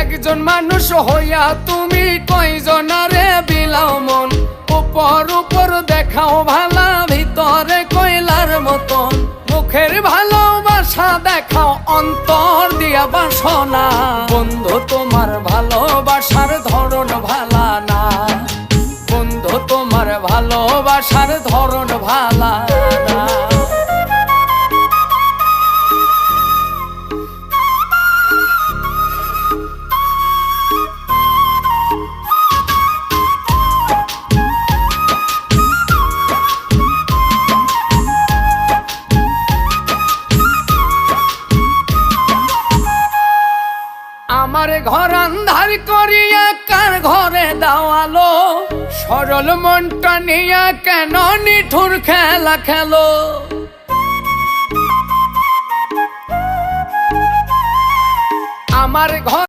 একজন মানুষ হইয়া তুমি কয়জনারে বিলাও মন, উপর উপর দেখাও ভালা, ভিতরে কয়লার মতন। মুখের ভালোবাসা দেখাও, অন্তর দিয়া বাসনা। বন্ধু তোমার ভালোবাসার ধরন ভালা না, বন্ধু তোমার ভালোবাসার ধরন ভালা না। আমার ঘর আন্ধার করিয়া কার ঘরে দাওয়ালো, সরল মনটা নিয়া কেন নিঠুর খেলা খেলো। আমার ঘর